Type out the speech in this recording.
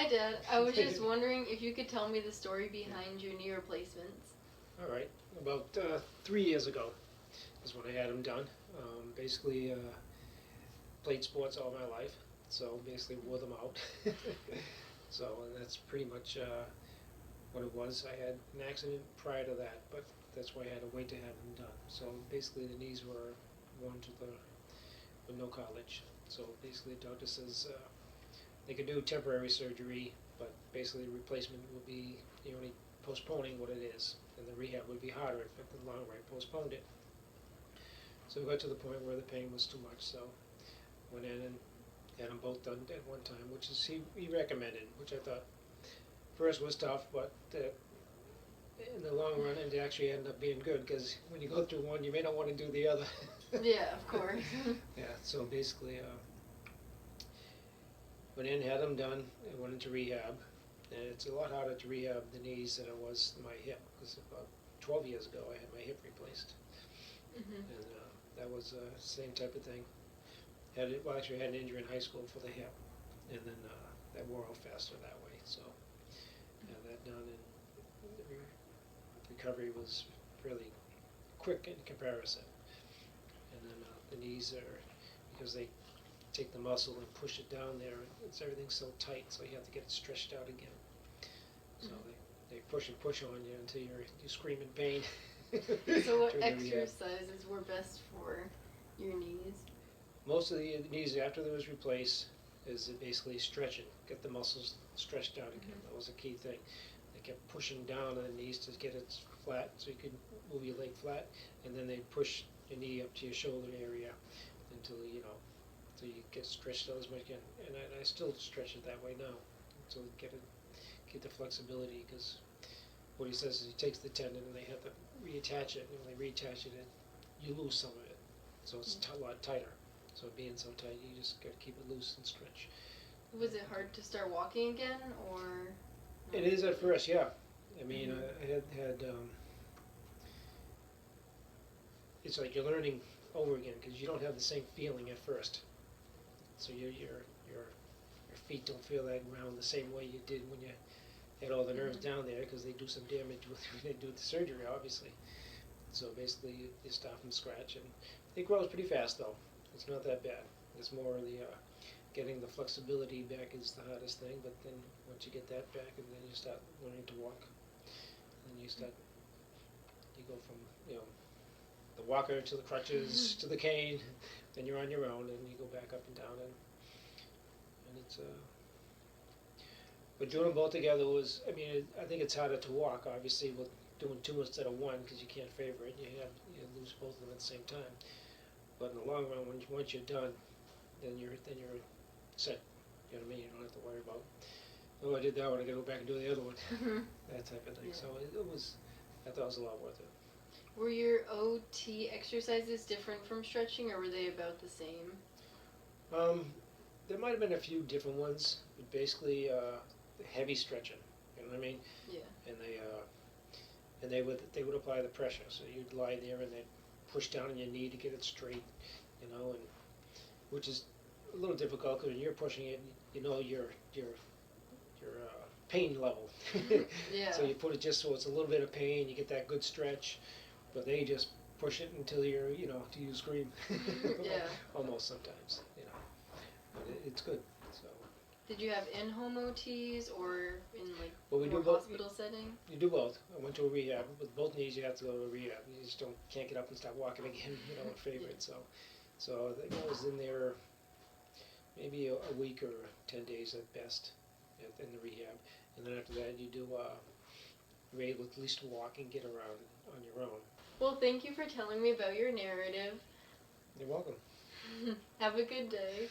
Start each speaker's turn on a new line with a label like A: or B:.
A: Hi, Dad. I was just wondering if you could tell me the story behind your knee replacements.
B: All right, about 3 years ago is when I had them done. Basically, played sports all my life, so basically wore them out. So and that's pretty much what it was. I had an accident prior to that, but that's why I had to wait to have them done. So basically, the knees were worn to the with no cartilage. So basically, the doctor says they could do temporary surgery, but basically the replacement will be only postponing what it is, and the rehab would be harder if in the long run postponed it. So we got to the point where the pain was too much, so went in and had them both done at one time, which is he recommended, which I thought first was tough, but in the long run it actually ended up being good, because when you go through one you may not want to do the other.
A: Yeah, of course.
B: Yeah, so basically went in, had them done, and went into rehab. And it's a lot harder to rehab the knees than it was my hip, because about 12 years ago I had my hip replaced.
A: Mhm.
B: And that was the same type of thing. Actually had an injury in high school for the hip, and then that wore off faster that way. So had that done, and the recovery was really quick in comparison. And then the knees are, because they take the muscle and push it down there, everything's so tight, so you have to get it stretched out again. So they push and push on you until you scream in pain.
A: So what exercises were best for your knees?
B: Most of the knees after they was replaced is basically stretching, get the muscles stretched out again. That was a key thing. They kept pushing down on the knees to get it flat, so you could move your leg flat, and then they push your knee up to your shoulder area until until you get stretched out as much again. And I still stretch it that way now, so get the flexibility, because what he says is he takes the tendon and they have to reattach it, and when they reattach it, you lose some of it, so it's a lot tighter. So being so tight, you just got to keep it loose and stretch.
A: Was it hard to start walking again, or?
B: It is at first, yeah. I mean, I had it's like you're learning over again, because you don't have the same feeling at first. So your feet don't feel that ground the same way you did when you had all the nerves down there, because they do some damage when they do the surgery, obviously. So basically, you start from scratch, and it grows pretty fast, though. It's not that bad. It's more the getting the flexibility back is the hardest thing. But then once you get that back, and then you start learning to walk, and you go from the walker to the crutches to the cane, then you're on your own, and you go back up and down, and it's but doing them both together was, I mean, I think it's harder to walk, obviously, with doing two instead of one, because you can't favor it. You lose both of them at the same time. But in the long run, once you're done, then you're set. You know what I mean? You don't have to worry about, oh, I did that one, I got to go back and do the other one, that type of thing. Yeah. So it was, I thought it was a lot worth it.
A: Were your OT exercises different from stretching, or were they about the same?
B: There might have been a few different ones, but basically heavy stretching. You know what I mean?
A: Yeah.
B: And they would apply the pressure, so you'd lie there and they'd push down on your knee to get it straight, and which is a little difficult, because when you're pushing it, your pain level.
A: Yeah.
B: So you put it just so it's a little bit of pain, you get that good stretch, but they just push it until you're, till you scream.
A: Yeah.
B: Almost sometimes, but it's good. So.
A: Did you have in-home OTs or in
B: we
A: more
B: do both.
A: hospital setting?
B: You do both. I went to a rehab. With both knees, you have to go to a rehab. You just can't get up and start walking again. A favorite. So I think I was in there maybe a week or 10 days at best in the rehab, and then after that you do you're able to at least walk and get around on your own.
A: Well, thank you for telling me about your narrative.
B: You're welcome.
A: Have a good day.